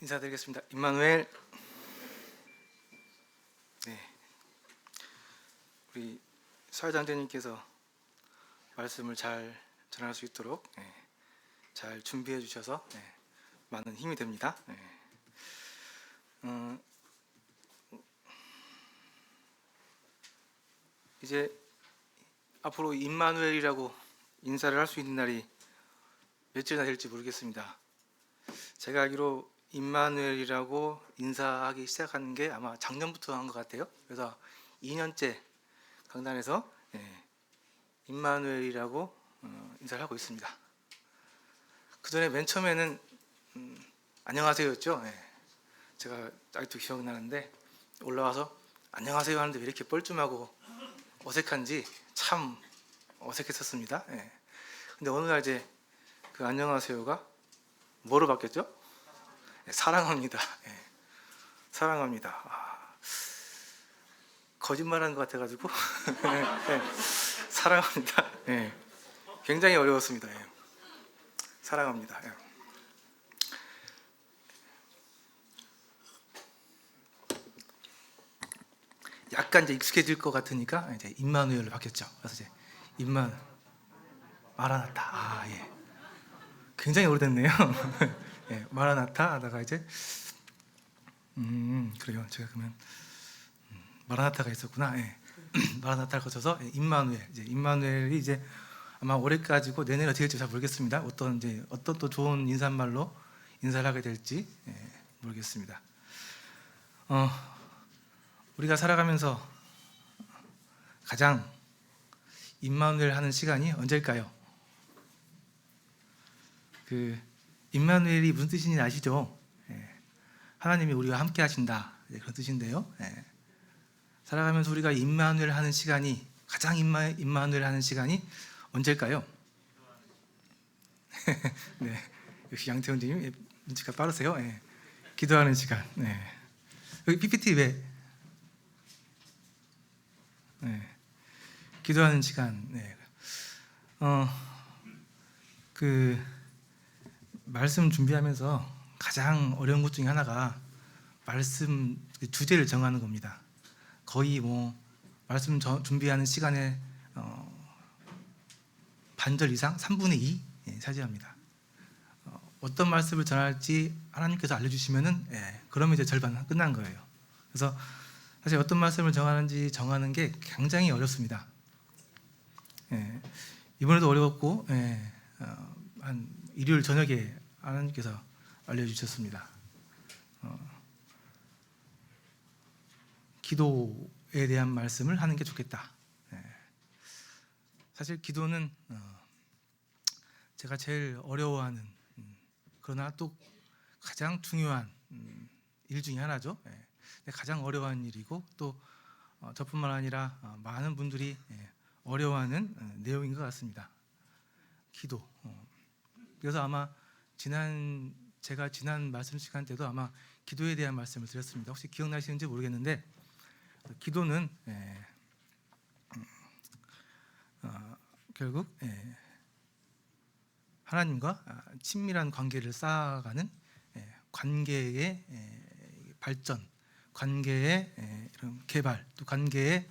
인사드리겠습니다. 임마누엘. 네, 우리 사회장제님께서 말씀을 잘 전할 수 있도록 잘 준비해 주셔서 많은 힘이 됩니다. 이제 앞으로 임마누엘이라고 인사를 할 수 있는 날이 며칠이나 될지 모르겠습니다. 제가 알기로 임마누엘이라고 인사하기 시작한 게 아마 작년부터 한 것 같아요. 그래서 2년째 강단에서 임마누엘이라고 인사를 하고 있습니다. 그 전에 맨 처음에는 안녕하세요였죠. 제가 아직도 기억나는데 올라와서 안녕하세요 하는데 왜 이렇게 뻘쭘하고 어색한지 참 어색했었습니다. 근데 어느 날 이제 그 안녕하세요가 뭐로 바뀌었죠? 사랑합니다. 사랑합니다. 거짓말하는 것 같아가지고 사랑합니다. 굉장히 어려웠습니다. 사랑합니다. 약간 이제 익숙해질 것 같으니까 이제 임마누엘로 바뀌었죠. 그래서 이제 마라나타. 굉장히 오래됐네요. 마라나타 하다가 이제 그래요. 제가 그러면 마라나타가 있었구나. 마라나타를 거쳐서 임마누엘. 이제 임마누엘이 이제 아마 올해까지고 내년에 어떻게 될지 잘 모르겠습니다. 어떤 또 좋은 인사말로 인사를 하게 될지 모르겠습니다. 우리가 살아가면서 가장 임마누엘 하는 시간이 언제일까요? 그 임마누엘이 무슨 뜻인지 아시죠? 하나님이 우리와 함께 하신다, 그런 뜻인데요. 살아가면서 우리가 임마누엘 하는 시간이 가장 임마누엘 하는 시간이 언제일까요? 네, 역시 양태훈님 눈치가 빠르세요. 기도하는 시간. 여기 PPT 왜? 기도하는 시간. 그 말씀 준비하면서 가장 어려운 것 중에 하나가 말씀 주제를 정하는 겁니다. 거의 말씀 준비하는 시간의 반절 이상, 3분의 2 차지합니다. 어떤 말씀을 전할지 하나님께서 알려주시면은 그러면 이제 절반 끝난 거예요. 그래서 사실 어떤 말씀을 정하는지 정하는 게 굉장히 어렵습니다. 이번에도 어려웠고 한 일요일 저녁에 하나님께서 알려주셨습니다. 기도에 대한 말씀을 하는 게 좋겠다. 사실 기도는 제가 제일 어려워하는 그러나 또 가장 중요한 일 중에 하나죠. 가장 어려워하는 일이고 또 저뿐만 아니라 많은 분들이 어려워하는 내용인 것 같습니다. 기도. 그래서 아마 제가 지난 말씀 시간 때도 아마 기도에 대한 말씀을 드렸습니다. 혹시 기억나시는지 모르겠는데 기도는 결국 하나님과 친밀한 관계를 쌓아가는 관계의 발전, 관계의 이런 개발, 또 관계의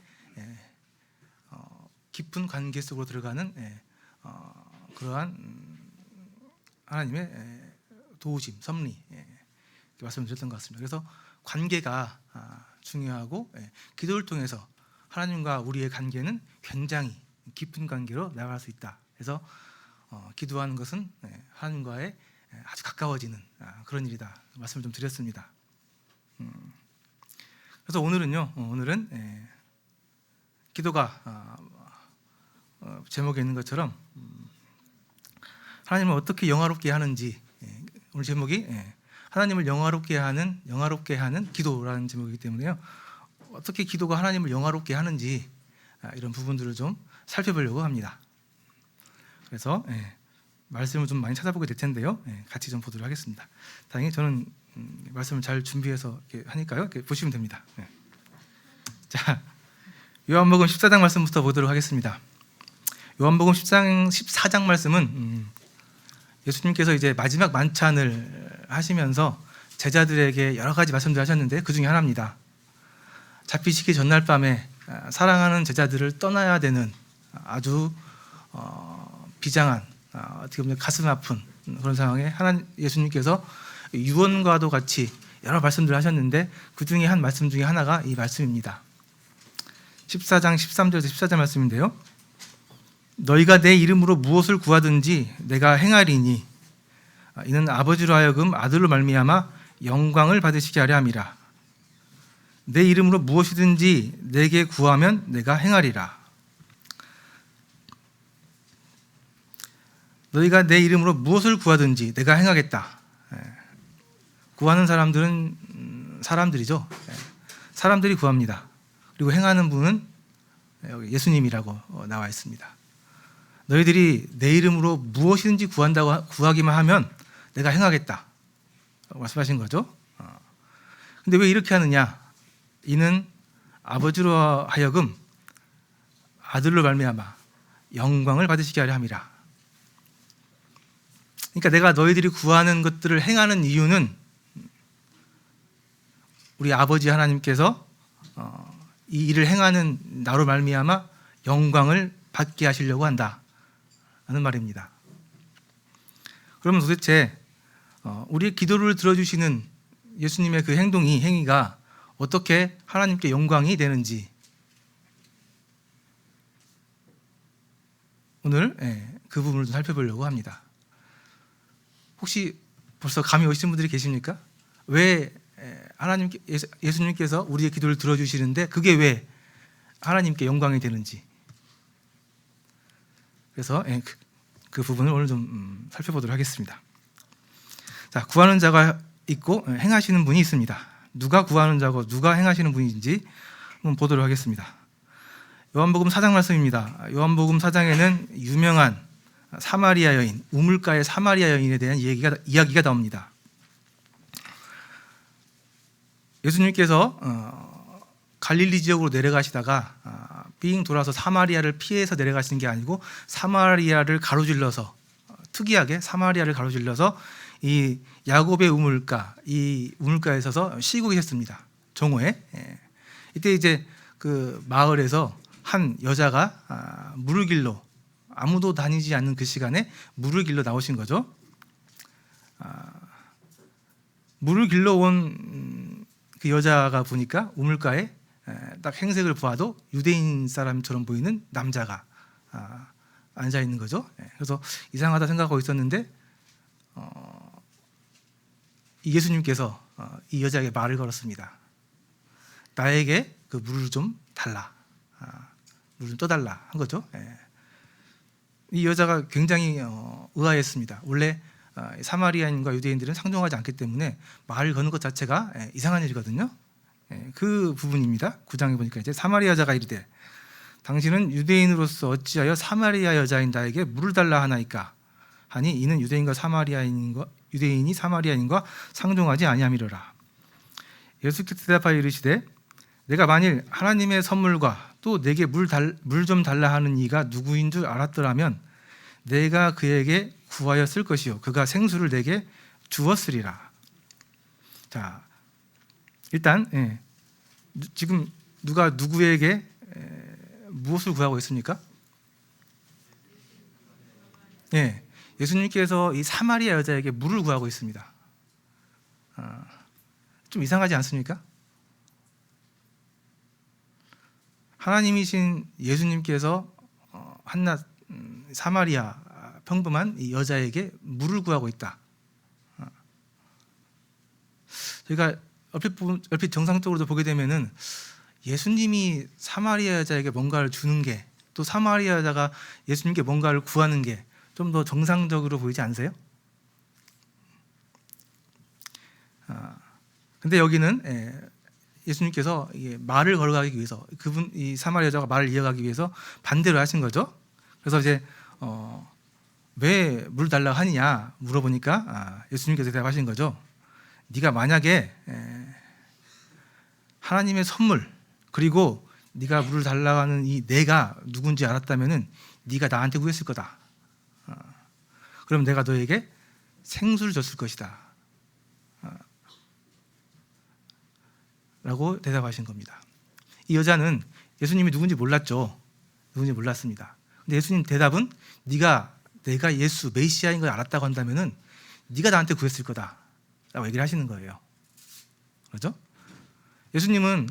깊은 관계 속으로 들어가는 그러한 하나님의 도우심, 섭리 말씀드렸던 것 같습니다. 그래서 관계가 중요하고 기도를 통해서 하나님과 우리의 관계는 굉장히 깊은 관계로 나아갈 수 있다. 그래서 기도하는 것은 하나님과의 아주 가까워지는 그런 일이다. 말씀을 좀 드렸습니다. 그래서 오늘은 기도가 제목에 있는 것처럼 하나님을 어떻게 영화롭게 하는지, 오늘 제목이 하나님을 영화롭게 하는 기도라는 제목이기 때문에요. 어떻게 기도가 하나님을 영화롭게 하는지 이런 부분들을 좀 살펴보려고 합니다. 그래서 말씀을 좀 많이 찾아보게 될 텐데요. 같이 좀 보도록 하겠습니다. 다행히 저는 말씀을 잘 준비해서 이렇게 하니까요. 이렇게 보시면 됩니다. 자, 요한복음 14장 말씀부터 보도록 하겠습니다. 요한복음 14장 말씀은 예수님께서 이제 마지막 만찬을 하시면서 제자들에게 여러 가지 말씀들 하셨는데 그 중에 하나입니다. 잡히시기 전날 밤에 사랑하는 제자들을 떠나야 되는 아주 비장한, 어떻게 보면 가슴 아픈 그런 상황에 예수님께서 유언과도 같이 여러 말씀들을 하셨는데 그 중에 한 말씀 중에 하나가 이 말씀입니다. 14장 13절에서 14절 말씀인데요. 너희가 내 이름으로 무엇을 구하든지 내가 행하리니 이는 아버지로 하여금 아들로 말미암아 영광을 받으시게 하려 함이라. 내 이름으로 무엇이든지 내게 구하면 내가 행하리라. 너희가 내 이름으로 무엇을 구하든지 내가 행하겠다. 구하는 사람들은 사람들이죠. 사람들이 구합니다. 그리고 행하는 분은 예수님이라고 나와 있습니다. 너희들이 내 이름으로 무엇이든지 구하기만 하면 내가 행하겠다 말씀하신 거죠. 근데 왜 이렇게 하느냐? 이는 아버지로 하여금 아들로 말미암아 영광을 받으시게 하려 함이라. 그러니까 내가 너희들이 구하는 것들을 행하는 이유는 우리 아버지 하나님께서 이 일을 행하는 나로 말미암아 영광을 받게 하시려고 한다 하는 말입니다. 그러면 도대체 우리의 기도를 들어주시는 예수님의 그 행위가 어떻게 하나님께 영광이 되는지 오늘 그 부분을 좀 살펴보려고 합니다. 혹시 벌써 감이 오신 분들이 계십니까? 왜 예수님께서 우리의 기도를 들어주시는데 그게 왜 하나님께 영광이 되는지, 그래서 그 부분을 오늘 좀 살펴보도록 하겠습니다. 자, 구하는 자가 있고 행하시는 분이 있습니다. 누가 구하는 자고 누가 행하시는 분인지 한번 보도록 하겠습니다. 요한복음 4장 말씀입니다. 요한복음 4장에는 유명한 사마리아 여인, 우물가의 사마리아 여인에 대한 이야기가 나옵니다. 예수님께서 갈릴리 지역으로 내려가시다가 삥 돌아서 사마리아를 피해서 내려가시는 게 아니고 사마리아를 가로질러서, 특이하게 사마리아를 가로질러서 이 야곱의 우물가, 이 우물가에 서서 쉬고 계셨습니다. 정오에. 이때 이제 그 마을에서 한 여자가 물을 길러, 아무도 다니지 않는 그 시간에 물을 길러 나오신 거죠. 물을 길러 온 그 여자가 보니까 우물가에 딱 행색을 보아도 유대인 사람처럼 보이는 남자가 앉아 있는 거죠. 그래서 이상하다 생각하고 있었는데 예수님께서 이 여자에게 말을 걸었습니다. 나에게 그 물을 좀 달라, 물 좀 떠달라 한 거죠. 이 여자가 굉장히 의아했습니다. 원래 사마리아인과 유대인들은 상종하지 않기 때문에 말을 거는 것 자체가 이상한 일이거든요. 그 부분입니다. 9장에 보니까 이제 사마리아 여자가 이르되 당신은 유대인으로서 어찌하여 사마리아 여자인 나에게 물을 달라 하나이까 하니 이는 유대인이 사마리아인과 상종하지 아니함이로라. 예수께서 대답하여 이르시되 내가 만일 하나님의 선물과 또 내게 물 좀 달라 하는 이가 누구인 줄 알았더라면 내가 그에게 구하였을 것이요 그가 생수를 내게 주었으리라. 자, 일단 지금 누가 누구에게 무엇을 구하고 있습니까? 예수님께서 이 사마리아 여자에게 물을 구하고 있습니다. 좀 이상하지 않습니까? 하나님이신 예수님께서 한낱 사마리아 평범한 이 여자에게 물을 구하고 있다. 저희가 얼핏 정상적으로도 보게 되면은 예수님이 사마리아 여자에게 뭔가를 주는 게, 또 사마리아 여자가 예수님께 뭔가를 구하는 게 좀 더 정상적으로 보이지 않으세요? 근데 여기는 예수님께서 말을 걸어가기 위해서, 이 사마리아 여자가 말을 이어가기 위해서 반대로 하신 거죠. 그래서 이제 왜 물 달라고 하느냐 물어보니까 예수님께서 대답하신 거죠. 네가 만약에 하나님의 선물, 그리고 네가 물을 달라고 하는 이 내가 누군지 알았다면은 네가 나한테 구했을 거다. 그럼 내가 너에게 생수를 줬을 것이다. 라고 대답하신 겁니다. 이 여자는 예수님이 누군지 몰랐죠. 누군지 몰랐습니다. 근데 예수님 대답은 내가 예수 메시아인 걸 알았다고 한다면은 네가 나한테 구했을 거다 라고 얘기를 하시는 거예요. 그렇죠? 예수님은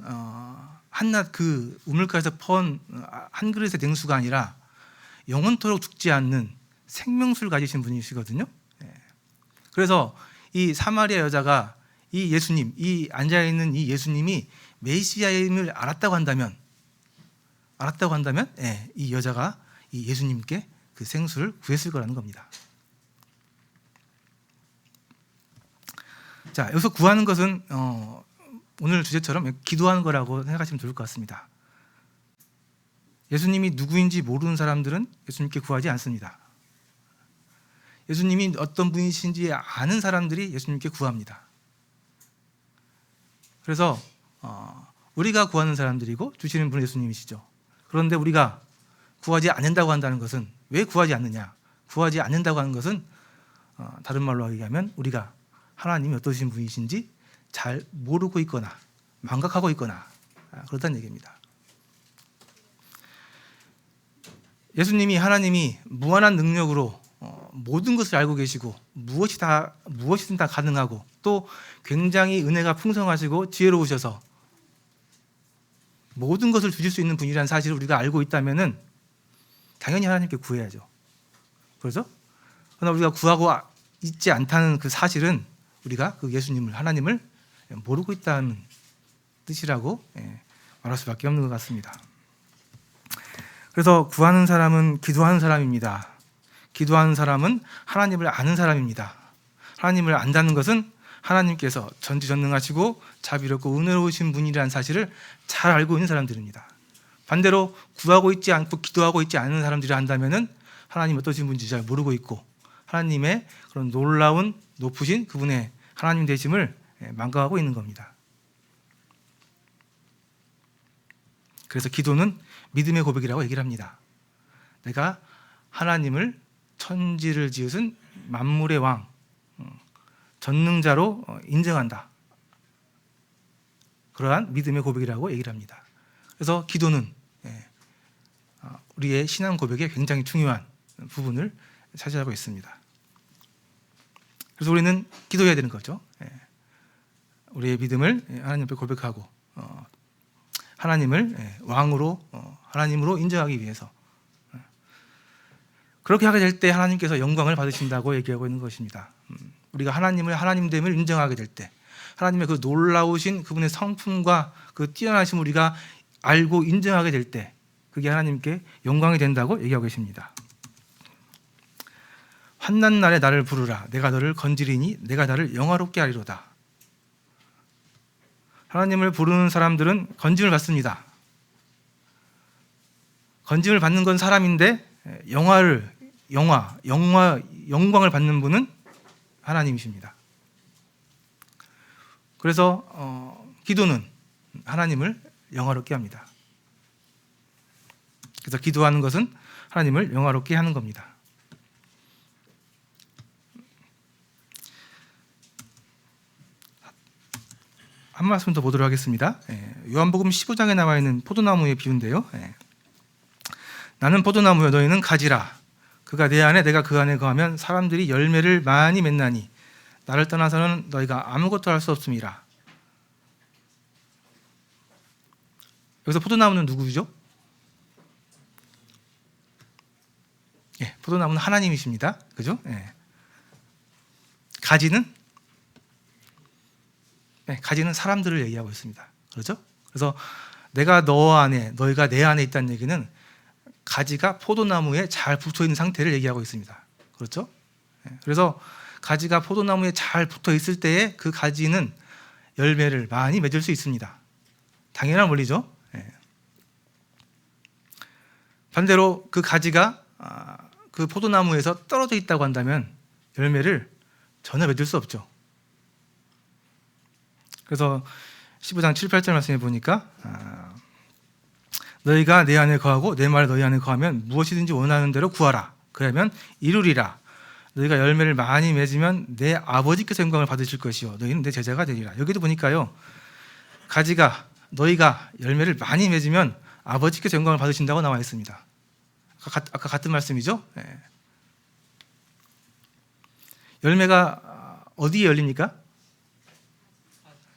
한낱 그 우물가에서 퍼온 한 그릇의 냉수가 아니라 영원토록 죽지 않는 생명수를 가지신 분이시거든요. 그래서 이 사마리아 여자가 이 예수님, 이 앉아있는 이 예수님이 메시아임을 알았다고 한다면 이 여자가 이 예수님께 그 생수를 구했을 거라는 겁니다. 자, 여기서 구하는 것은 오늘 주제처럼 기도하는 거라고 생각하시면 좋을 것 같습니다. 예수님이 누구인지 모르는 사람들은 예수님께 구하지 않습니다. 예수님이 어떤 분이신지 아는 사람들이 예수님께 구합니다. 그래서 우리가 구하는 사람들이고 주시는 분은 예수님이시죠. 그런데 우리가 구하지 않는다고 한다는 것은 왜 구하지 않느냐? 구하지 않는다고 하는 것은 다른 말로 얘기하면 우리가 하나님이 어떠신 분이신지 잘 모르고 있거나 망각하고 있거나 그렇다는 얘기입니다. 예수님이 하나님이 무한한 능력으로 모든 것을 알고 계시고 무엇이든 다 가능하고 또 굉장히 은혜가 풍성하시고 지혜로우셔서 모든 것을 주실 수 있는 분이라는 사실을 우리가 알고 있다면은 당연히 하나님께 구해야죠. 그렇죠? 그러나 우리가 구하고 있지 않다는 그 사실은 우리가 그 예수님을 하나님을 모르고 있다는 뜻이라고 말할 수밖에 없는 것 같습니다. 그래서 구하는 사람은 기도하는 사람입니다. 기도하는 사람은 하나님을 아는 사람입니다. 하나님을 안다는 것은 하나님께서 전지전능하시고 자비롭고 은혜로우신 분이라는 사실을 잘 알고 있는 사람들입니다. 반대로 구하고 있지 않고 기도하고 있지 않은 사람들이 한다면은 하나님 어떠신 분인지 잘 모르고 있고 하나님의 그런 놀라운 높으신 그분의 하나님 되심을 망각하고 있는 겁니다. 그래서 기도는 믿음의 고백이라고 얘기를 합니다. 내가 하나님을 천지를 지으신 만물의 왕, 전능자로 인정한다. 그러한 믿음의 고백이라고 얘기를 합니다. 그래서 기도는 우리의 신앙 고백에 굉장히 중요한 부분을 차지하고 있습니다. 그래서 우리는 기도해야 되는 거죠. 우리의 믿음을 하나님 앞에 고백하고 하나님을 왕으로 하나님으로 인정하기 위해서 그렇게 하게 될 때 하나님께서 영광을 받으신다고 얘기하고 있는 것입니다. 우리가 하나님을 하나님됨을 인정하게 될 때 하나님의 그 놀라우신 그분의 성품과 그 뛰어나심을 우리가 알고 인정하게 될 때 그게 하나님께 영광이 된다고 얘기하고 계십니다. 환난 날에 나를 부르라. 내가 너를 건지리니 내가 나를 영화롭게 하리로다. 하나님을 부르는 사람들은 건짐을 받습니다. 건짐을 받는 건 사람인데 영광을 받는 분은 하나님이십니다. 그래서 기도는 하나님을 영화롭게 합니다. 그래서 기도하는 것은 하나님을 영화롭게 하는 겁니다. 한 말씀 더 보도록 하겠습니다. 요한복음 15장에 나와 있는 포도나무의 비유인데요. 나는 포도나무여 너희는 가지라. 그가 내 안에 내가 그 안에 거하면 사람들이 열매를 많이 맺나니 나를 떠나서는 너희가 아무것도 할 수 없음이라. 여기서 포도나무는 누구죠? 포도나무는 하나님이십니다. 그죠? 가지는 사람들을 얘기하고 있습니다. 그렇죠? 그래서 내가 너 안에, 너희가 내 안에 있다는 얘기는 가지가 포도나무에 잘 붙어 있는 상태를 얘기하고 있습니다. 그렇죠? 그래서 가지가 포도나무에 잘 붙어 있을 때에 그 가지는 열매를 많이 맺을 수 있습니다. 당연한 원리죠. 반대로 그 가지가 그 포도나무에서 떨어져 있다고 한다면 열매를 전혀 맺을 수 없죠. 그래서 15장 7, 8절 말씀해 보니까 너희가 내 안에 거하고 내 말이 너희 안에 거하면 무엇이든지 원하는 대로 구하라. 그러면 이루리라. 너희가 열매를 많이 맺으면 내 아버지께서 영광을 받으실 것이요 너희는 내 제자가 되리라. 여기도 보니까요, 가지가 너희가 열매를 많이 맺으면 아버지께서 영광을 받으신다고 나와 있습니다. 아까 같은 말씀이죠. 예. 열매가 어디에 열립니까?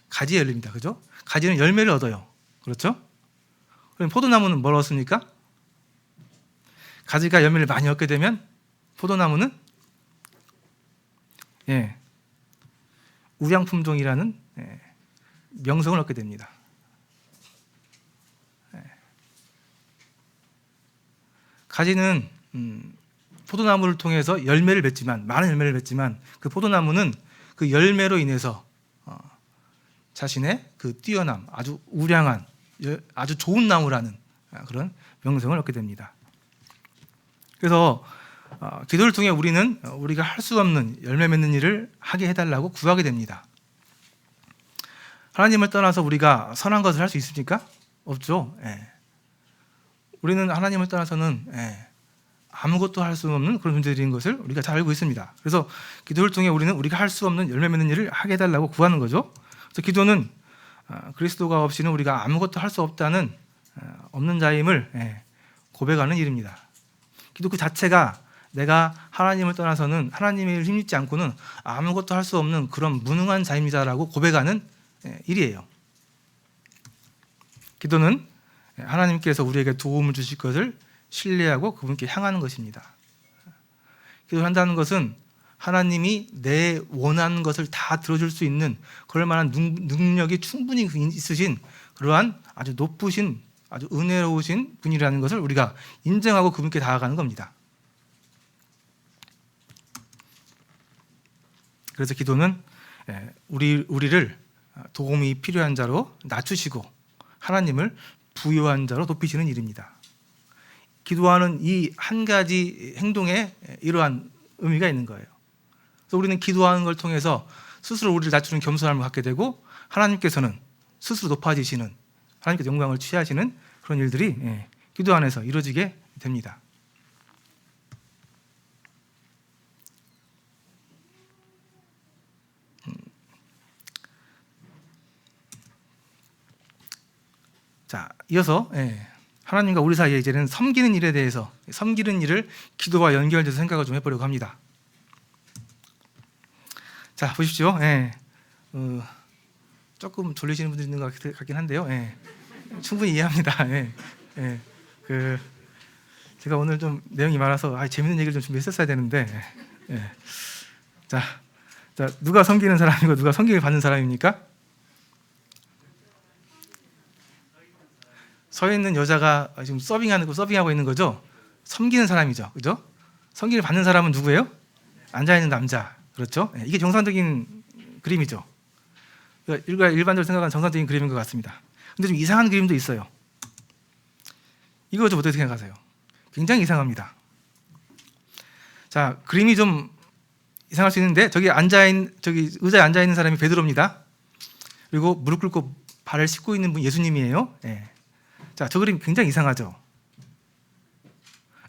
가지에 열립니다. 그죠? 가지는 열매를 얻어요. 그렇죠? 그럼 포도나무는 뭘 얻습니까? 가지가 열매를 많이 얻게 되면 포도나무는 우량품종이라는 명성을 얻게 됩니다. 가지는 포도나무를 통해서 열매를 맺지만, 많은 열매를 맺지만, 그 포도나무는 그 열매로 인해서 자신의 그 뛰어남, 아주 우량한, 아주 좋은 나무라는 그런 명성을 얻게 됩니다. 그래서 기도를 통해 우리는 우리가 할 수 없는 열매 맺는 일을 하게 해달라고 구하게 됩니다. 하나님을 떠나서 우리가 선한 것을 할 수 있습니까? 없죠. 우리는 하나님을 떠나서는 아무것도 할 수 없는 그런 존재들인 것을 우리가 잘 알고 있습니다. 그래서 기도를 통해 우리는 우리가 할 수 없는 열매 맺는 일을 하게 해달라고 구하는 거죠. 그래서 기도는 그리스도가 없이는 우리가 아무것도 할 수 없다는 없는 자임을 고백하는 일입니다. 기도 그 자체가 내가 하나님을 떠나서는 하나님의 힘입지 않고는 아무것도 할 수 없는 그런 무능한 자입니다라고 고백하는 일이에요. 기도는 하나님께서 우리에게 도움을 주실 것을 신뢰하고 그분께 향하는 것입니다. 기도한다는 것은 하나님이 내 원하는 것을 다 들어줄 수 있는 그럴 만한 능력이 충분히 있으신 그러한 아주 높으신 아주 은혜로우신 분이라는 것을 우리가 인정하고 그분께 다가가는 겁니다. 그래서 기도는 우리를 도움이 필요한 자로 낮추시고 하나님을 부요한 자로 높이시는 일입니다. 기도하는 이 한 가지 행동에 이러한 의미가 있는 거예요. 그래서 우리는 기도하는 걸 통해서 스스로 우리를 낮추는 겸손함을 갖게 되고 하나님께서는 스스로 높아지시는 하나님께서 영광을 취하시는 그런 일들이 기도 안에서 이루어지게 됩니다. 자, 이어서 하나님과 우리 사이에 이제는 섬기는 일에 대해서 섬기는 일을 기도와 연결돼서 생각을 좀 해보려고 합니다. 자, 보십시오. 조금 졸리시는 분들이 있는 것 같긴 한데요. 충분히 이해합니다. 제가 오늘 좀 내용이 많아서 재밌는 얘기를 좀 준비했었어야 되는데, 자, 누가 섬기는 사람이고 누가 섬김을 받는 사람입니까? 서 있는 여자가 지금 서빙하고 있는 거죠. 섬기는 사람이죠, 그죠? 섬김을 받는 사람은 누구예요? 앉아 있는 남자, 그렇죠? 이게 정상적인 그림이죠. 일반적으로 생각하는 정상적인 그림인 것 같습니다. 근데 좀 이상한 그림도 있어요. 이거 좀 어떻게 생각하세요? 굉장히 이상합니다. 자, 그림이 좀 이상할 수 있는데 저기 의자에 앉아 있는 사람이 베드로입니다. 그리고 무릎 꿇고 발을 씻고 있는 분 예수님이에요. 자, 저 그림 굉장히 이상하죠.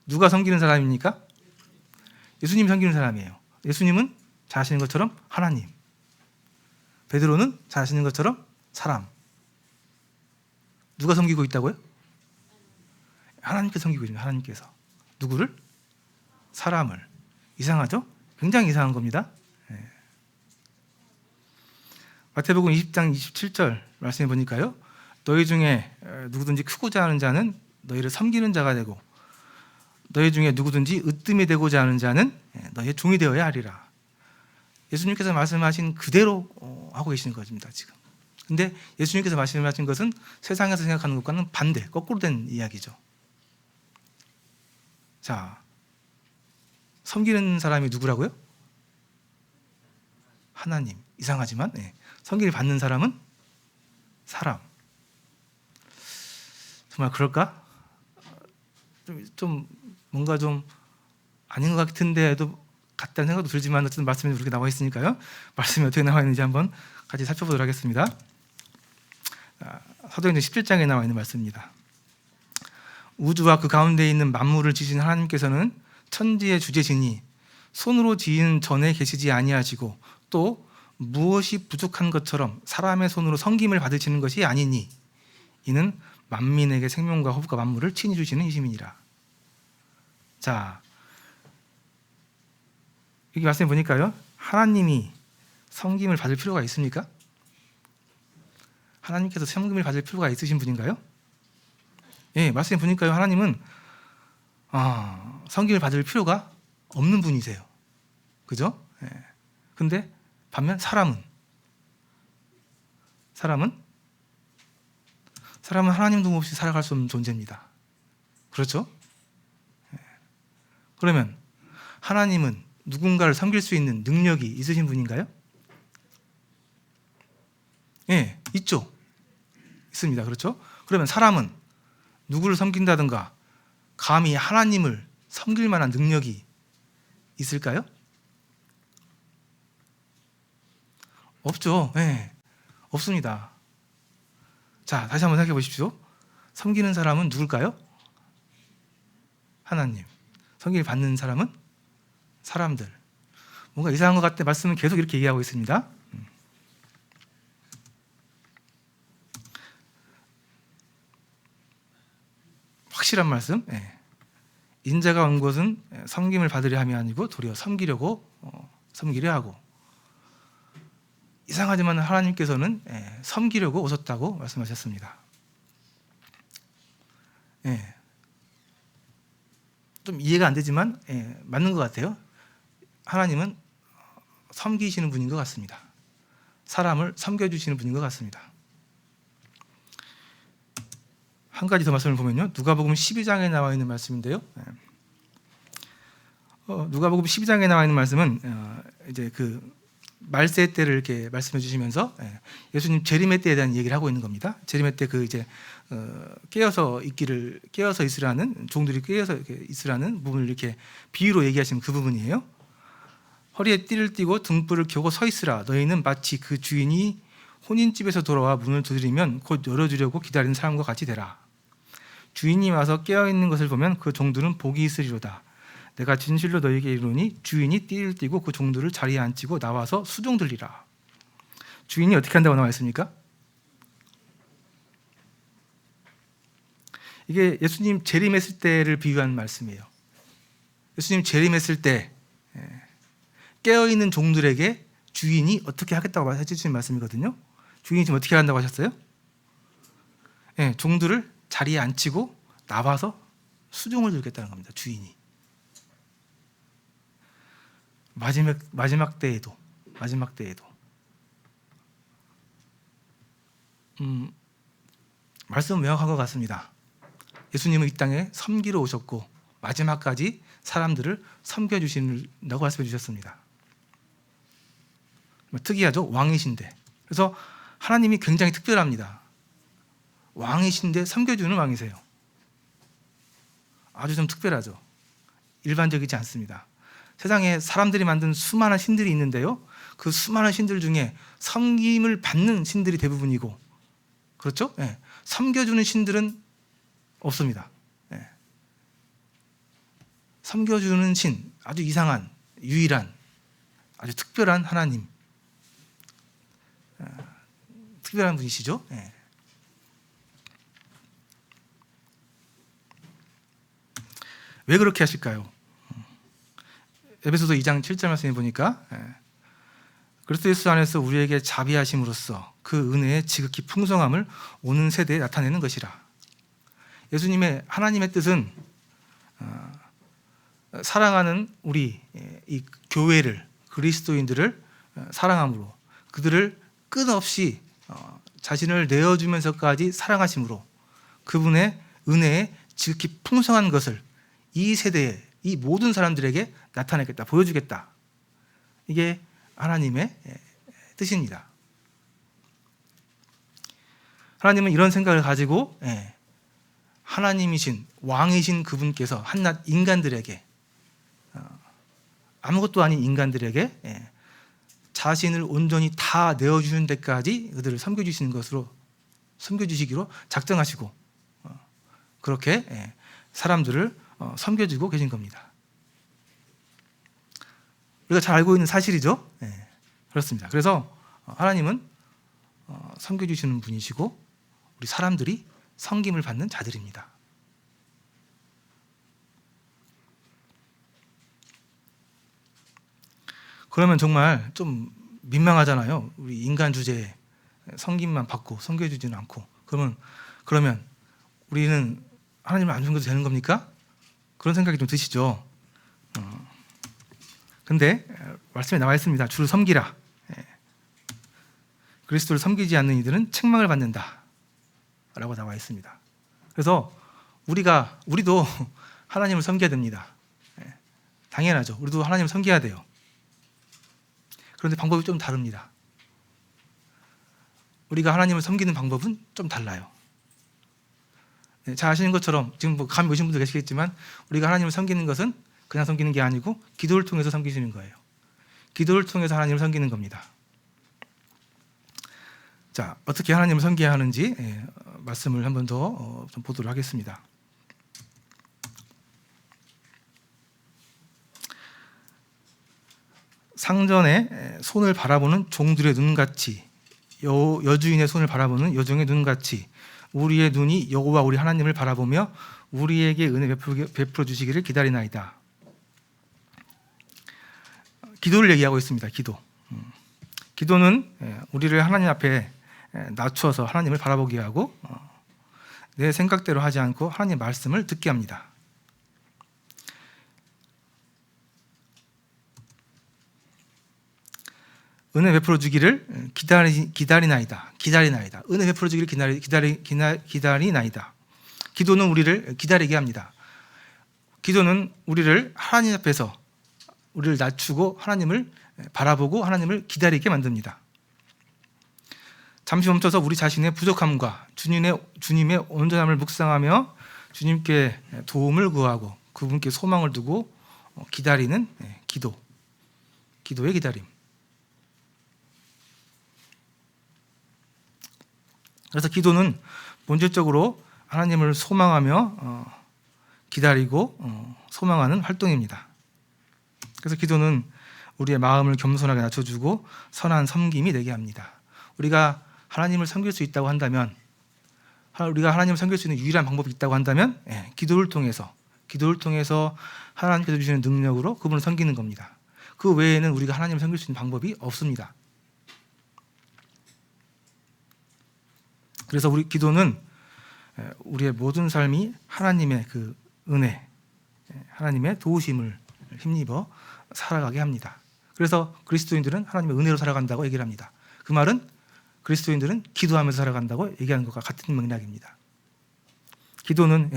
누가 섬기는 사람입니까? 예수님이 섬기는 사람이에요. 예수님은 잘 아시는 것처럼 하나님, 베드로는 잘 아시는 것처럼 사람. 누가 섬기고 있다고요? 하나님께서 섬기고 있습니다. 하나님께서 누구를? 사람을. 이상하죠? 굉장히 이상한 겁니다. 마태복음 20장 27절 말씀해 보니까요, 너희 중에 누구든지 크고자 하는 자는 너희를 섬기는 자가 되고 너희 중에 누구든지 으뜸이 되고자 하는 자는 너희의 종이 되어야 하리라. 예수님께서 말씀하신 그대로 하고 계시는 것입니다. 지금. 근데 예수님께서 말씀하신 것은 세상에서 생각하는 것과는 반대, 거꾸로 된 이야기죠. 자, 섬기는 사람이 누구라고요? 하나님. 이상하지만 섬기를 받는 사람은 사람. 정말 그럴까? 좀 뭔가 좀 아닌 것 같은데도 같다는 생각도 들지만 어쨌든 말씀이 그렇게 나와 있으니까요. 말씀이 어떻게 나와 있는지 한번 같이 살펴보도록 하겠습니다. 사도행전 17장에 나와 있는 말씀입니다. 우주와 그 가운데 있는 만물을 지으신 하나님께서는 천지의 주제시니 손으로 지은 전에 계시지 아니하시고 또 무엇이 부족한 것처럼 사람의 손으로 섬김을 받으시는 것이 아니니 이는 만민에게 생명과 호흡과 만물을 친히 주시는 이심이니라. 자, 여기 말씀해 보니까요, 하나님이 섬김을 받을 필요가 있습니까? 하나님께서 섬김을 받을 필요가 있으신 분인가요? 예, 말씀해 보니까요, 하나님은 섬김을 받을 필요가 없는 분이세요. 그죠? 예. 근데 반면 사람은 하나님 도움 없이 살아갈 수 없는 존재입니다. 그렇죠? 예. 그러면 하나님은 누군가를 섬길 수 있는 능력이 있으신 분인가요? 예, 있죠. 있습니다. 그렇죠? 그러면 사람은 누구를 섬긴다든가 감히 하나님을 섬길 만한 능력이 있을까요? 없죠. 예, 없습니다. 자, 다시 한번 생각해 보십시오. 섬기는 사람은 누굴까요? 하나님. 섬김을 받는 사람은 사람들. 뭔가 이상한 것 같아 말씀은 계속 이렇게 이해하고 있습니다. 확실한 말씀. 예. 인자가 온 것은 섬김을 받으려 함이 아니고 도리어 섬기려 하고, 이상하지만 하나님께서는 섬기려고 오셨다고 말씀하셨습니다. 예. 좀 이해가 안 되지만 맞는 것 같아요. 하나님은 섬기시는 분인 것 같습니다. 사람을 섬겨주시는 분인 것 같습니다. 한 가지 더 말씀을 보면요, 누가복음 12장에 나와 있는 말씀인데요. 누가복음 12장에 나와 있는 말씀은 이제 그 말세 때를 이렇게 말씀해 주시면서 예수님 재림의 때에 대한 얘기를 하고 있는 겁니다. 재림의 때 그 이제 깨어서 있으라는, 종들이 깨어서 있으라는 부분을 이렇게 비유로 얘기하시는 그 부분이에요. 허리에 띠를 띠고 등불을 켜고 서 있으라. 너희는 마치 그 주인이 혼인집에서 돌아와 문을 두드리면 곧 열어주려고 기다리는 사람과 같이 되라. 주인이 와서 깨어있는 것을 보면 그 종들은 복이 있으리로다. 내가 진실로 너희에게 이르노니 주인이 띠를 띠고 그 종들을 자리에 앉히고 나와서 수종들리라. 주인이 어떻게 한다고 나와 있습니까? 이게 예수님 재림했을 때를 비유한 말씀이에요. 예수님 재림했을 때 깨어있는 종들에게 주인이 어떻게 하겠다고 해주신 말씀이거든요. 주인이 지금 어떻게 한다고 하셨어요? 종들을 자리에 앉히고 나와서 수종을 들겠다는 겁니다. 주인이. 마지막 때에도 말씀은 명확한 것 같습니다. 예수님은 이 땅에 섬기러 오셨고 마지막까지 사람들을 섬겨주신다고 말씀해 주셨습니다. 특이하죠? 왕이신데. 그래서 하나님이 굉장히 특별합니다. 왕이신데 섬겨주는 왕이세요. 아주 좀 특별하죠. 일반적이지 않습니다. 세상에 사람들이 만든 수많은 신들이 있는데요, 그 수많은 신들 중에 섬김을 받는 신들이 대부분이고, 그렇죠? 섬겨주는 신들은 없습니다. 섬겨주는 신, 아주 이상한, 유일한, 아주 특별한 하나님, 특별한 분이시죠. 왜 그렇게 하실까요? 에베소서 2장 7절 말씀에 보니까 그리스도 예수 안에서 우리에게 자비하심으로써 그 은혜의 지극히 풍성함을 오는 세대에 나타내는 것이라. 예수님의 하나님의 뜻은 사랑하는 우리 이 교회를, 그리스도인들을 사랑함으로, 그들을 끝없이 자신을 내어주면서까지 사랑하심으로 그분의 은혜의 지극히 풍성한 것을 이 세대에, 이 모든 사람들에게 나타내겠다, 보여주겠다. 이게 하나님의 뜻입니다. 하나님은 이런 생각을 가지고 하나님이신, 왕이신 그분께서 한낱 인간들에게, 아무것도 아닌 인간들에게 자신을 온전히 다 내어주는 데까지 그들을 섬겨주시기로 작정하시고 그렇게 사람들을 섬겨주고 계신 겁니다. 우리가 잘 알고 있는 사실이죠. 그렇습니다. 그래서 하나님은 섬겨주시는 분이시고 우리 사람들이 섬김을 받는 자들입니다. 그러면 정말 좀 민망하잖아요. 우리 인간 주제에 섬김만 받고 섬겨주지는 않고 그러면 우리는 하나님을 안 섬겨도 되는 겁니까? 그런 생각이 좀 드시죠. 근데 말씀에 나와 있습니다. 주를 섬기라. 그리스도를 섬기지 않는 이들은 책망을 받는다 라고 나와 있습니다. 그래서 우리도 하나님을 섬겨야 됩니다. 당연하죠. 우리도 하나님을 섬겨야 돼요. 그런데 방법이 좀 다릅니다. 우리가 하나님을 섬기는 방법은 좀 달라요. 잘 아시는 것처럼 지금 감이 오신 분도 계시겠지만 우리가 하나님을 섬기는 것은 그냥 섬기는 게 아니고 기도를 통해서 섬기시는 거예요. 기도를 통해서 하나님을 섬기는 겁니다. 자, 어떻게 하나님을 섬겨야 하는지 말씀을 한 번 더 좀 보도록 하겠습니다. 상전에 손을 바라보는 종들의 눈같이 여주인의 손을 바라보는 여종의 눈같이 우리의 눈이 여호와 우리 하나님을 바라보며 우리에게 은혜 베풀어 주시기를 기다리나이다. 기도를 얘기하고 있습니다. 기도는 우리를 하나님 앞에 낮추어서 하나님을 바라보게 하고 내 생각대로 하지 않고 하나님의 말씀을 듣게 합니다. 은혜 베풀어 주기를 기다리나이다. 은혜 베풀어 주기를 기다리나이다. 기도는 우리를 기다리게 합니다. 기도는 우리를 하나님 앞에서 우리를 낮추고 하나님을 바라보고 하나님을 기다리게 만듭니다. 잠시 멈춰서 우리 자신의 부족함과 주님의 온전함을 묵상하며 주님께 도움을 구하고 그분께 소망을 두고 기다리는 기도의 기다림. 그래서 기도는 본질적으로 하나님을 소망하며 기다리고 소망하는 활동입니다. 그래서 기도는 우리의 마음을 겸손하게 낮춰주고 선한 섬김이 되게 합니다. 우리가 하나님을 섬길 수 있다고 한다면, 우리가 하나님을 섬길 수 있는 유일한 방법이 있다고 한다면 기도를 통해서 하나님께서 주시는 능력으로 그분을 섬기는 겁니다. 그 외에는 우리가 하나님을 섬길 수 있는 방법이 없습니다. 그래서 우리 기도는 우리의 모든 삶이 하나님의 그 은혜, 하나님의 도우심을 힘입어 살아가게 합니다. 그래서 그리스도인들은 하나님의 은혜로 살아간다고 얘기를 합니다. 그 말은 그리스도인들은 기도하면서 살아간다고 얘기하는 것과 같은 맥락입니다. 기도는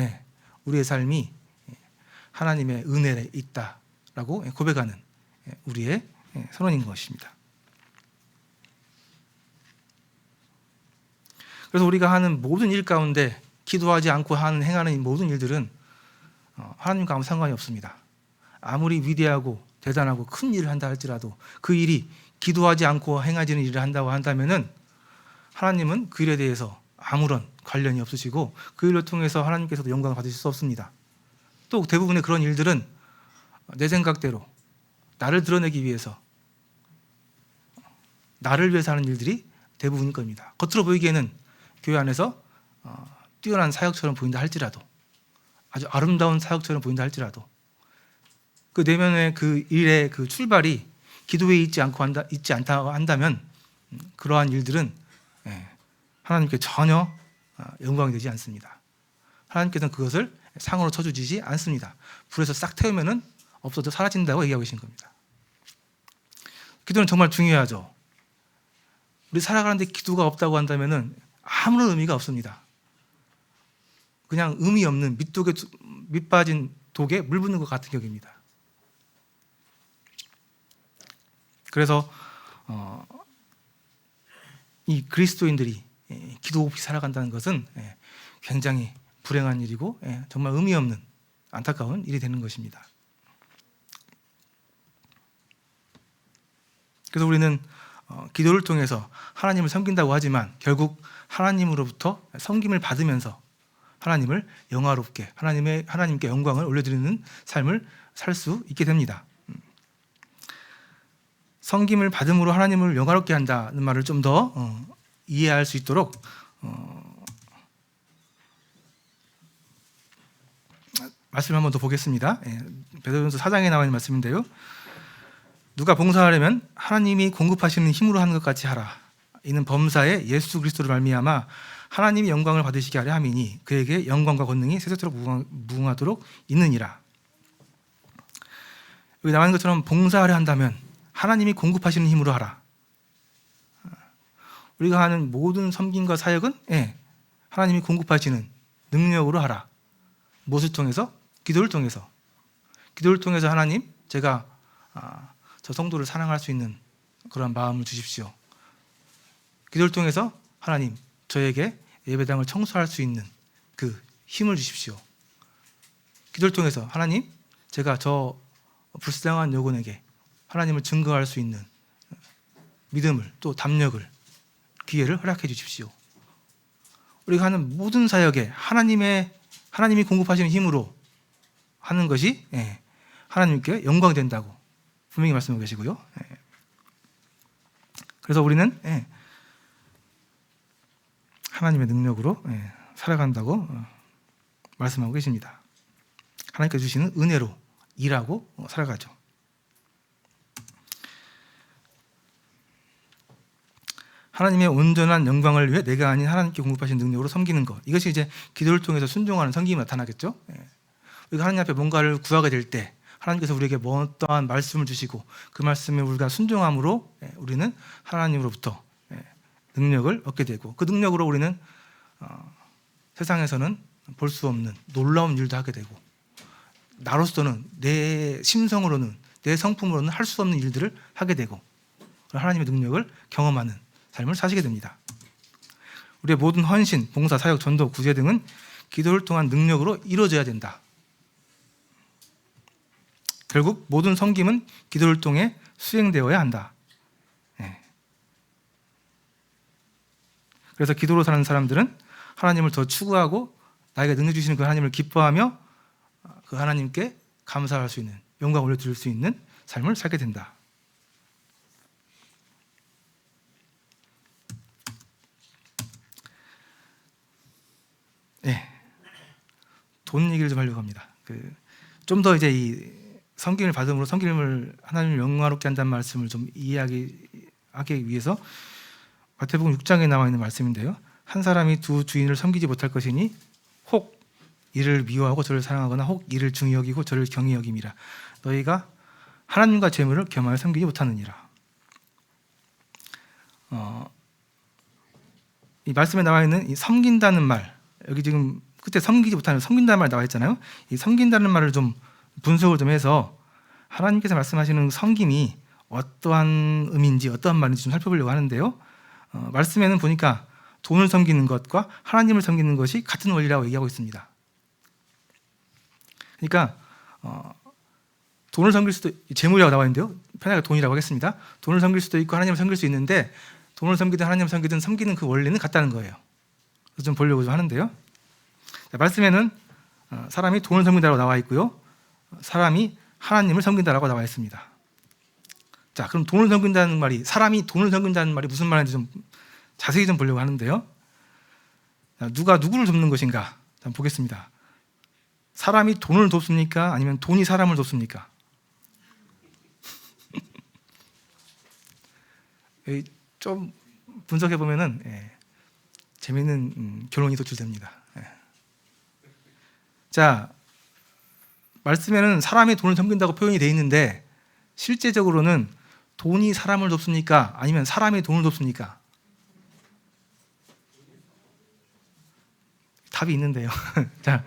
우리의 삶이 하나님의 은혜에 있다라고 고백하는 우리의 선언인 것입니다. 그래서 우리가 하는 모든 일 가운데 기도하지 않고 행하는 모든 일들은 하나님과 아무 상관이 없습니다. 아무리 위대하고 대단하고 큰 일을 한다 할지라도 그 일이 기도하지 않고 행하지는 일을 한다고 한다면은 하나님은 그 일에 대해서 아무런 관련이 없으시고 그 일을 통해서 하나님께서도 영광을 받으실 수 없습니다. 또 대부분의 그런 일들은 내 생각대로 나를 드러내기 위해서 나를 위해서 하는 일들이 대부분일 겁니다. 겉으로 보이기에는 교회 안에서 뛰어난 사역처럼 보인다 할지라도 아주 아름다운 사역처럼 보인다 할지라도 그 내면의 그 일의 그 출발이 기도에 있지 않다고 한다면 그러한 일들은 하나님께 전혀 영광이 되지 않습니다. 하나님께서는 그것을 상으로 쳐주시지 않습니다. 불에서 싹 태우면은 없어져 사라진다고 얘기하고 계신 겁니다. 기도는 정말 중요하죠. 우리 살아가는데 기도가 없다고 한다면은 아무런 의미가 없습니다. 그냥 의미 없는 밑 빠진 독에 물 붓는 것 같은 격입니다. 그래서 이 그리스도인들이 기도 없이 살아간다는 것은 굉장히 불행한 일이고 정말 의미 없는 안타까운 일이 되는 것입니다. 그래서 우리는 기도를 통해서 하나님을 섬긴다고 하지만 결국 하나님으로부터 섬김을 받으면서 하나님을 영화롭게 하나님께 영광을 올려드리는 삶을 살 수 있게 됩니다. 섬김을 받음으로 하나님을 영화롭게 한다는 말을 좀 더 이해할 수 있도록 말씀을 한번 더 보겠습니다. 베드로전서 4장에 나와 있는 말씀인데요. 누가 봉사하려면 하나님이 공급하시는 힘으로 하는 것 같이 하라. 이는 범사에 예수 그리스도를 말미암아 하나님이 영광을 받으시게 하려 함이니 그에게 영광과 권능이 세세토록 무궁하도록 있느니라. 여기 나와 있는 것처럼 봉사하려 한다면 하나님이 공급하시는 힘으로 하라. 우리가 하는 모든 섬김과 사역은 하나님이 공급하시는 능력으로 하라. 무엇을 통해서? 기도를 통해서. 기도를 통해서 하나님, 제가 저 성도를 사랑할 수 있는 그런 마음을 주십시오. 기도를 통해서 하나님, 저에게 예배당을 청소할 수 있는 그 힘을 주십시오. 기도를 통해서 하나님, 제가 저 불쌍한 여군에게 하나님을 증거할 수 있는 믿음을, 또 담력을, 기회를 허락해 주십시오. 우리가 하는 모든 사역에 하나님이 공급하시는 힘으로 하는 것이 하나님께 영광이 된다고 분명히 말씀하고 계시고요. 그래서 우리는 하나님의 능력으로 살아간다고 말씀하고 계십니다. 하나님께서 주시는 은혜로 일하고 살아가죠. 하나님의 온전한 영광을 위해 내가 아닌 하나님께 공급하신 능력으로 섬기는 것, 이것이 이제 기도를 통해서 순종하는 섬김이 나타나겠죠. 우리가 하나님 앞에 뭔가를 구하게 될 때 하나님께서 우리에게 어떠한 말씀을 주시고 그 말씀에 우리가 순종함으로 우리는 하나님으로부터 능력을 얻게 되고, 그 능력으로 우리는 세상에서는 볼 수 없는 놀라운 일도 하게 되고, 나로서는, 내 심성으로는, 내 성품으로는 할 수 없는 일들을 하게 되고, 하나님의 능력을 경험하는 삶을 사시게 됩니다. 우리의 모든 헌신, 봉사, 사역, 전도, 구제 등은 기도를 통한 능력으로 이루어져야 된다. 결국 모든 섬김은 기도를 통해 수행되어야 한다. 그래서 기도로 사는 사람들은 하나님을 더 추구하고 나에게 능력 주시는 그 하나님을 기뻐하며 그 하나님께 감사할 수 있는, 영광을 올려드릴 수 있는 삶을 살게 된다. 돈 얘기를 좀 하려고 합니다. 좀 더 이제 이 섬김을 받음으로 하나님을 영화롭게 한다는 말씀을 좀 이해하기 위해서 마태복음 6장에 나와 있는 말씀인데요. 한 사람이 두 주인을 섬기지 못할 것이니 혹 이를 미워하고 저를 사랑하거나 혹 이를 중히 여기고 저를 경히 여김이라. 너희가 하나님과 재물을 겸하여 섬기지 못하느니라. 이 말씀에 나와 있는 이 섬긴다는 말, 여기 지금 그때 섬기지 못하는 섬긴다는 말 나와 있잖아요. 이 섬긴다는 말을 좀 분석을 좀 해서 하나님께서 말씀하시는 섬김이 어떠한 의미인지, 어떠한 말인지 좀 살펴보려고 하는데요. 말씀에는 보니까 돈을 섬기는 것과 하나님을 섬기는 것이 같은 원리라고 얘기하고 있습니다. 그러니까 돈을 섬길 수도, 재물이라고 나와 있는데요. 편하게 돈이라고 하겠습니다. 돈을 섬길 수도 있고 하나님을 섬길 수 있는데, 돈을 섬기든 하나님을 섬기든 섬기는 그 원리는 같다는 거예요. 그래서 좀 보려고 좀 하는데요. 말씀에는 사람이 돈을 섬긴다고 나와 있고요, 사람이 하나님을 섬긴다라고 나와 있습니다. 자, 그럼 돈을 섬긴다는 말이, 사람이 돈을 섬긴다는 말이 무슨 말인지 좀 자세히 좀 보려고 하는데요. 누가 누구를 돕는 것인가? 한번 보겠습니다. 사람이 돈을 돕습니까? 아니면 돈이 사람을 돕습니까? 좀 분석해 보면은 재미있는 결론이 도출됩니다. 자, 말씀에는 사람이 돈을 섬긴다고 표현이 되어 있는데, 실제적으로는 돈이 사람을 돕습니까? 아니면 사람이 돈을 돕습니까? 답이 있는데요. 자,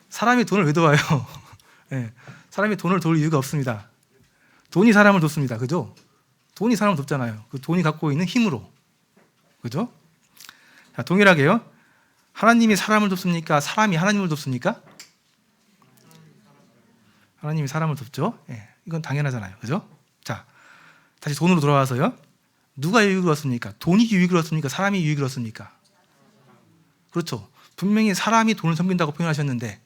사람이 돈을 왜 도와요? 사람이 돈을 도울 이유가 없습니다. 돈이 사람을 돕습니다. 그죠? 돈이 사람을 돕잖아요. 그 돈이 갖고 있는 힘으로. 그죠? 자, 동일하게요. 하나님이 사람을 돕습니까? 사람이 하나님을 돕습니까? 하나님이 사람을 돕죠. 이건 당연하잖아요. 그죠? 자, 다시 돈으로 돌아와서요. 누가 유익을 얻습니까? 돈이 유익을 얻습니까? 사람이 유익을 얻습니까? 그렇죠. 분명히 사람이 돈을 섬긴다고 표현하셨는데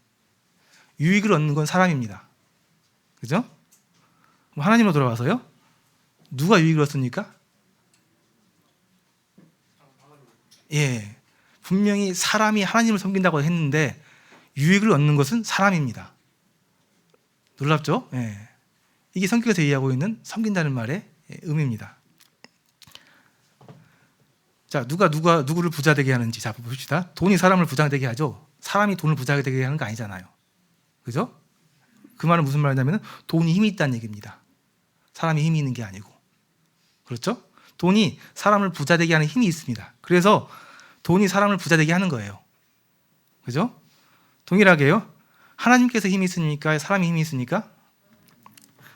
유익을 얻는 건 사람입니다. 그죠? 하나님으로 돌아와서요. 누가 유익을 얻습니까? 예, 분명히 사람이 하나님을 섬긴다고 했는데 유익을 얻는 것은 사람입니다. 놀랍죠? 예. 이게 성경에서 얘기하고 있는 섬긴다는 말의 의미입니다. 자, 누가 누구를 부자 되게 하는지 자 봅시다. 돈이 사람을 부자 되게 하죠. 사람이 돈을 부자 되게 하는 거 아니잖아요. 그죠? 그 말은 무슨 말이냐면 돈이 힘이 있다는 얘기입니다. 사람이 힘이 있는 게 아니고. 그렇죠? 돈이 사람을 부자 되게 하는 힘이 있습니다. 그래서 돈이 사람을 부자 되게 하는 거예요. 그죠? 동일하게요. 하나님께서 힘이 있으니까 사람이 힘이 있으니까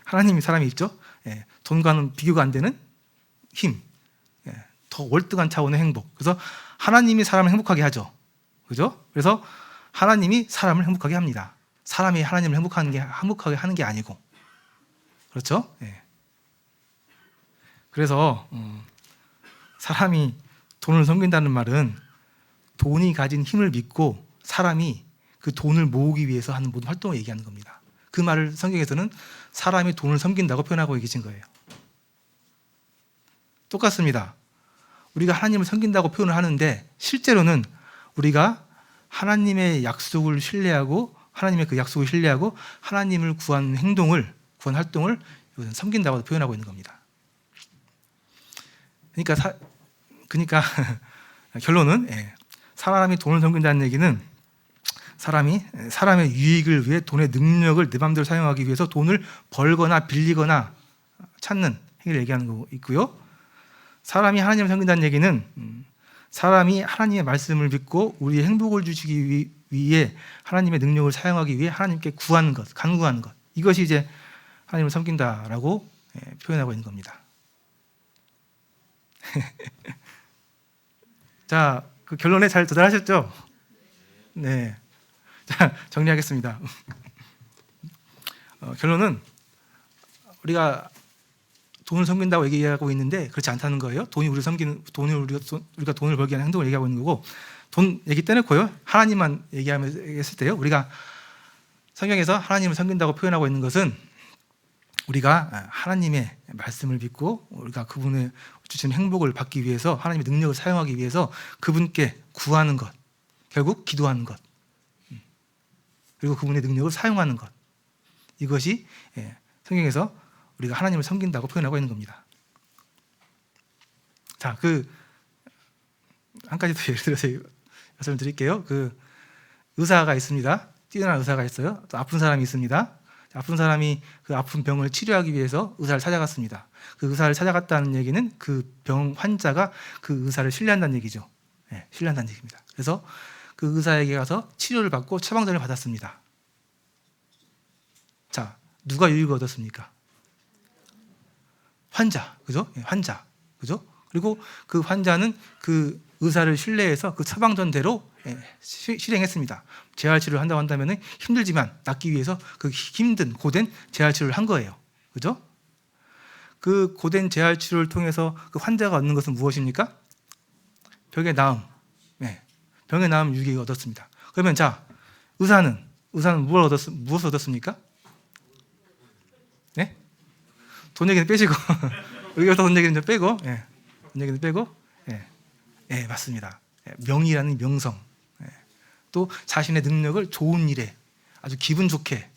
하나님이 사람이 있죠. 예, 돈과는 비교가 안 되는 힘, 예, 더 월등한 차원의 행복. 그래서 하나님이 사람을 행복하게 하죠. 그죠? 그래서 하나님이 사람을 행복하게 합니다. 사람이 하나님을 행복하게 하는 게 아니고. 그렇죠? 예. 그래서 사람이 돈을 섬긴다는 말은 돈이 가진 힘을 믿고 사람이 그 돈을 모으기 위해서 하는 모든 활동을 얘기하는 겁니다. 그 말을 성경에서는 사람이 돈을 섬긴다고 표현하고 계신 거예요. 똑같습니다. 우리가 하나님을 섬긴다고 표현을 하는데 실제로는 우리가 하나님의 약속을 신뢰하고 하나님의 그 약속을 신뢰하고 하나님을 구한 구한 활동을 섬긴다고 표현하고 있는 겁니다. 그러니까 결론은 사람이 돈을 섬긴다는 얘기는 사람의 유익을 위해 돈의 능력을 내 마음대로 사용하기 위해서 돈을 벌거나 빌리거나 찾는 행위를 얘기하는 거 있고요. 사람이 하나님을 섬긴다는 얘기는 사람이 하나님의 말씀을 믿고 우리의 행복을 주시기 위해 하나님의 능력을 사용하기 위해 하나님께 구하는 것, 간구하는 것. 이것이 이제 하나님을 섬긴다라고 표현하고 있는 겁니다. 자, 그 결론에 잘 도달하셨죠? 네. 자, 정리하겠습니다. 결론은 우리가 돈을 섬긴다고 얘기하고 있는데 그렇지 않다는 거예요. 우리가 돈을 벌기 위한 행동을 얘기하고 있는 거고, 돈 얘기 떼놓고요. 하나님만 얘기했을 때요. 우리가 성경에서 하나님을 섬긴다고 표현하고 있는 것은 우리가 하나님의 말씀을 믿고 우리가 그분의 주신 행복을 받기 위해서 하나님의 능력을 사용하기 위해서 그분께 구하는 것, 결국 기도하는 것, 그리고 그분의 능력을 사용하는 것, 이것이 성경에서 우리가 하나님을 섬긴다고 표현하고 있는 겁니다. 자, 한 가지 더 예를 들어서 말씀을 드릴게요. 의사가 있습니다. 뛰어난 의사가 있어요. 또 아픈 사람이 있습니다. 아픈 사람이 그 아픈 병을 치료하기 위해서 의사를 찾아갔습니다. 그 의사를 찾아갔다는 얘기는 그 병 환자가 그 의사를 신뢰한다는 얘기죠. 신뢰한다는 얘기입니다. 그래서 그 의사에게 가서 치료를 받고 처방전을 받았습니다. 자, 누가 유익을 얻었습니까? 환자, 그죠? 환자, 그죠? 그리고 그 환자는 그 의사를 신뢰해서 그 처방전대로 실행했습니다. 재활치료를 한다고 한다면 힘들지만 낫기 위해서 그 힘든 고된 재활치료를 한 거예요. 그죠? 그 고된 재활치료를 통해서 그 환자가 얻는 것은 무엇입니까? 병의 나음. 병의 나음 유익을 얻었습니다. 그러면 자, 의사는 무엇을 얻었습니까? 네? 돈 얘기는 빼시고 여기서 돈 얘기는 좀 빼고, 돈 얘기는 빼고, 맞습니다. 명의라는 명성, 또 자신의 능력을 좋은 일에 아주 기분 좋게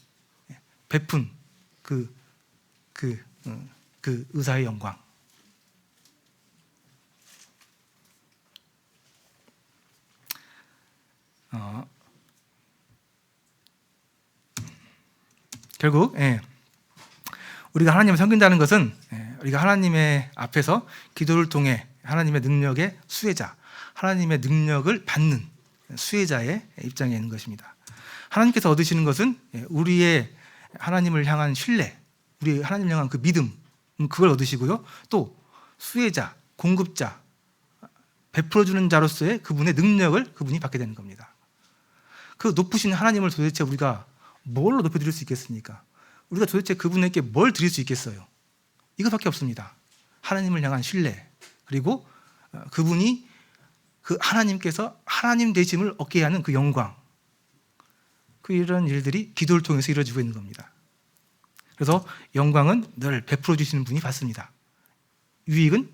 베푼 그 의사의 영광. 결국 우리가 하나님을 섬긴다는 것은 우리가 하나님의 앞에서 기도를 통해 하나님의 능력의 수혜자, 하나님의 능력을 받는 수혜자의 입장에 있는 것입니다. 하나님께서 얻으시는 것은 우리의 하나님을 향한 신뢰, 우리 하나님을 향한 그 믿음, 그걸 얻으시고요. 또 수혜자, 공급자, 베풀어주는 자로서의 그분의 능력을 그분이 받게 되는 겁니다. 그 높으신 하나님을 도대체 우리가 뭘로 높여드릴 수 있겠습니까? 우리가 도대체 그분에게 뭘 드릴 수 있겠어요? 이것밖에 없습니다. 하나님을 향한 신뢰, 그리고 그분이 그 하나님께서 하나님 되심을 얻게 하는 그 영광, 이런 일들이 기도를 통해서 이루어지고 있는 겁니다. 그래서 영광은 늘 베풀어 주시는 분이 받습니다. 유익은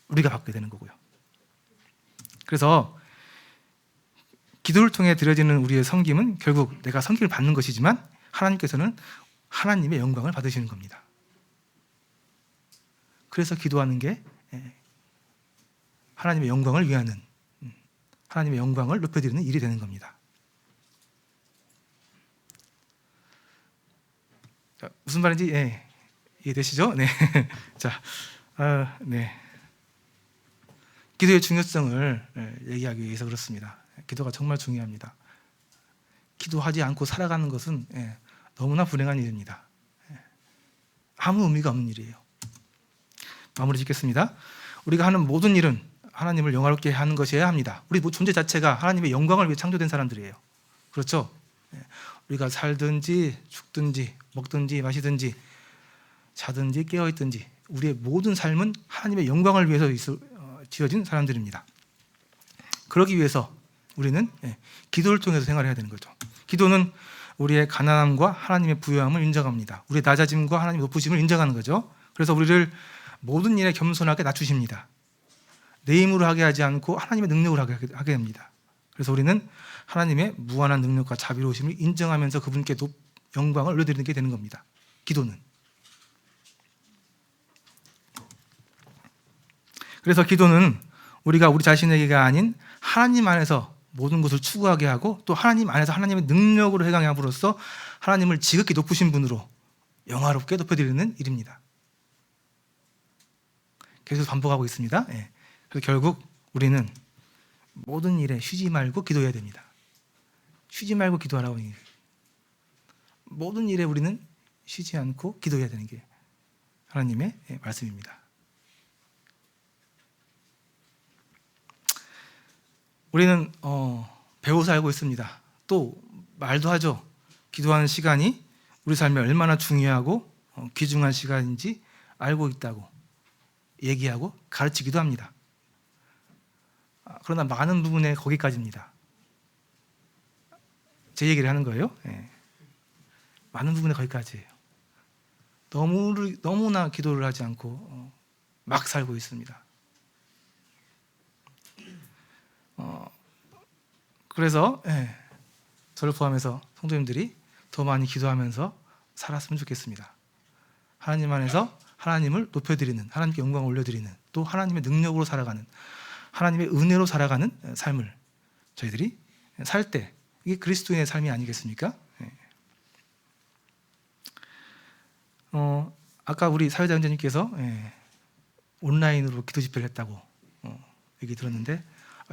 우리가 받게 되는 거고요. 그래서 기도를 통해 드려지는 우리의 섬김은 결국 내가 섬김을 받는 것이지만 하나님께서는 하나님의 영광을 받으시는 겁니다. 그래서 기도하는 게 하나님의 영광을 위하는, 하나님의 영광을 높여드리는 일이 되는 겁니다. 자, 무슨 말인지 이해되시죠? 네. 자, 네. 기도의 중요성을 얘기하기 위해서 그렇습니다. 기도가 정말 중요합니다. 기도하지 않고 살아가는 것은 너무나 불행한 일입니다. 아무 의미가 없는 일이에요. 마무리 짓겠습니다. 우리가 하는 모든 일은 하나님을 영화롭게 하는 것이어야 합니다. 우리 존재 자체가 하나님의 영광을 위해 창조된 사람들이에요. 그렇죠? 우리가 살든지 죽든지 먹든지 마시든지 자든지 깨어있든지 우리의 모든 삶은 하나님의 영광을 위해서 지어진 사람들입니다. 그러기 위해서 우리는 기도를 통해서 생활해야 되는 거죠. 기도는 우리의 가난함과 하나님의 부유함을 인정합니다. 우리의 낮아짐과 하나님의 높으심을 인정하는 거죠. 그래서 우리를 모든 일에 겸손하게 낮추십니다. 내 힘으로 하게 하지 않고 하나님의 능력으로 하게 됩니다. 그래서 우리는 하나님의 무한한 능력과 자비로우심을 인정하면서 그분께 영광을 올려드리는 게 되는 겁니다. 기도는. 그래서 기도는 우리가 우리 자신에게가 아닌 하나님 안에서 모든 것을 추구하게 하고 또 하나님 안에서 하나님의 능력으로 행함으로써 하나님을 지극히 높으신 분으로 영화롭게 높여드리는 일입니다. 계속 반복하고 있습니다. 그래서 결국 우리는 모든 일에 쉬지 말고 기도해야 됩니다. 쉬지 말고 기도하라고. 모든 일에 우리는 쉬지 않고 기도해야 되는 게 하나님의 말씀입니다. 우리는 배워서 알고 있습니다. 또 말도 하죠. 기도하는 시간이 우리 삶에 얼마나 중요하고 귀중한 시간인지 알고 있다고 얘기하고 가르치기도 합니다. 그러나 많은 부분에 거기까지입니다. 제 얘기를 하는 거예요. 많은 부분에 거기까지예요. 너무나 기도를 하지 않고 막 살고 있습니다. 그래서 저를 포함해서 성도님들이 더 많이 기도하면서 살았으면 좋겠습니다. 하나님 안에서 하나님을 높여드리는, 하나님께 영광을 올려드리는, 또 하나님의 능력으로 살아가는, 하나님의 은혜로 살아가는 삶을 저희들이 살 때, 이게 그리스도인의 삶이 아니겠습니까? 아까 우리 사회자 원장님께서 온라인으로 기도 집회를 했다고 얘기 들었는데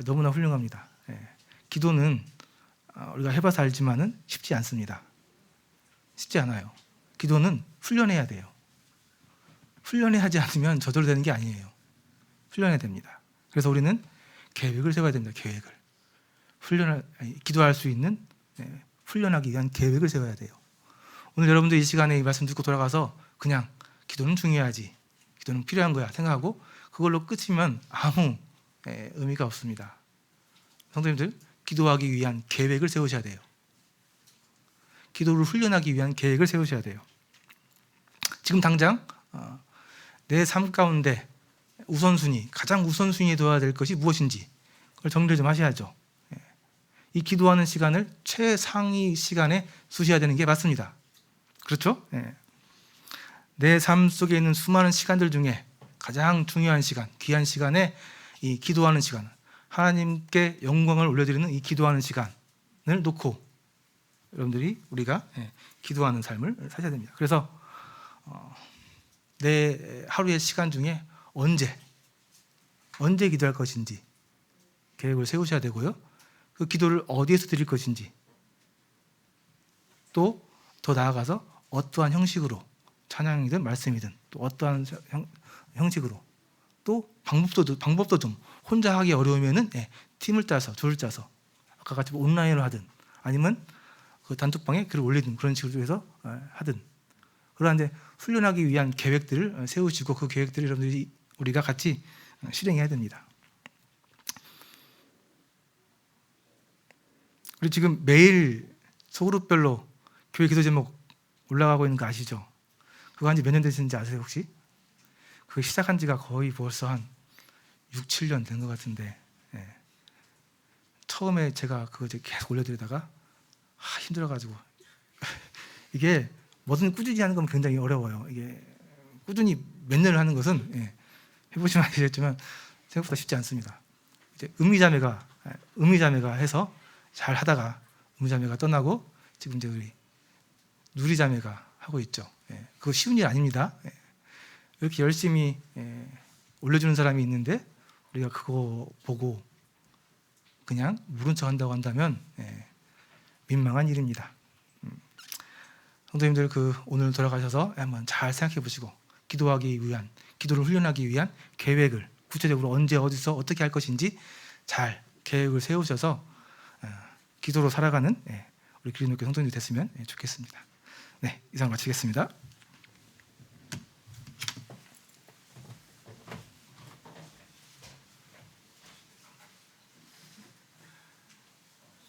너무나 훌륭합니다. 기도는 우리가 해봐서 알지만은 쉽지 않습니다. 쉽지 않아요. 기도는 훈련해야 돼요. 훈련하지 않으면 저절로 되는 게 아니에요. 훈련해야 됩니다. 그래서 우리는 계획을 세워야 됩니다. 계획을. 기도할 수 있는 훈련하기 위한 계획을 세워야 돼요. 오늘 여러분들 이 시간에 이 말씀 듣고 돌아가서 그냥 기도는 중요하지, 기도는 필요한 거야 생각하고 그걸로 끝이면 아무 의미가 없습니다. 성도님들, 기도하기 위한 계획을 세우셔야 돼요. 기도를 훈련하기 위한 계획을 세우셔야 돼요. 지금 당장 내 삶 가운데 가장 우선순위에 둬야 될 것이 무엇인지 그걸 정리를 좀 하셔야죠. 이 기도하는 시간을 최상위 시간에 두셔야 되는 게 맞습니다. 그렇죠? 내 삶 속에 있는 수많은 시간들 중에 가장 중요한 시간, 귀한 시간에 이 기도하는 시간, 하나님께 영광을 올려드리는 이 기도하는 시간을 놓고 우리가 기도하는 삶을 사셔야 됩니다. 그래서 내 하루의 시간 중에 언제 기도할 것인지 계획을 세우셔야 되고요. 그 기도를 어디에서 드릴 것인지, 또 더 나아가서 어떠한 형식으로, 찬양이든 말씀이든 또 어떠한 형식으로, 또 방법도 좀 혼자 하기 어려우면은 팀을 짜서 줄을 짜서 아까 같이 온라인으로 하든 아니면 그 단톡방에 글을 올리든 그런 식으로 해서 하든, 그러한데 훈련하기 위한 계획들을 세우시고 그 계획들을 여러분들이 우리가 같이 실행해야 됩니다. 우리 지금 매일 소그룹별로 교회 기도 제목 올라가고 있는 거 아시죠? 그거 한 지 몇 년 되시는지 아세요 혹시? 그 시작한 지가 거의 벌써 한 6, 7년 된 것 같은데, 처음에 제가 그거 이제 계속 올려드리다가 힘들어가지고 이게 뭐든 꾸준히 하는 건 굉장히 어려워요. 이게 꾸준히 몇 년을 하는 것은 해보시면 아시겠지만 생각보다 쉽지 않습니다. 이제 음미자매가 해서 잘 하다가 음미자매가 떠나고 지금 이제 우리 누리자매가 하고 있죠. 그거 쉬운 일 아닙니다. 이렇게 열심히 올려주는 사람이 있는데 우리가 그거 보고 그냥 모른 척 한다고 한다면 민망한 일입니다. 성도님들 오늘 돌아가셔서 한번 잘 생각해 보시고 기도를 훈련하기 위한 계획을 구체적으로 언제 어디서 어떻게 할 것인지 잘 계획을 세우셔서 기도로 살아가는 우리 그리노교 성도님들이 됐으면 좋겠습니다. 네, 이상 마치겠습니다.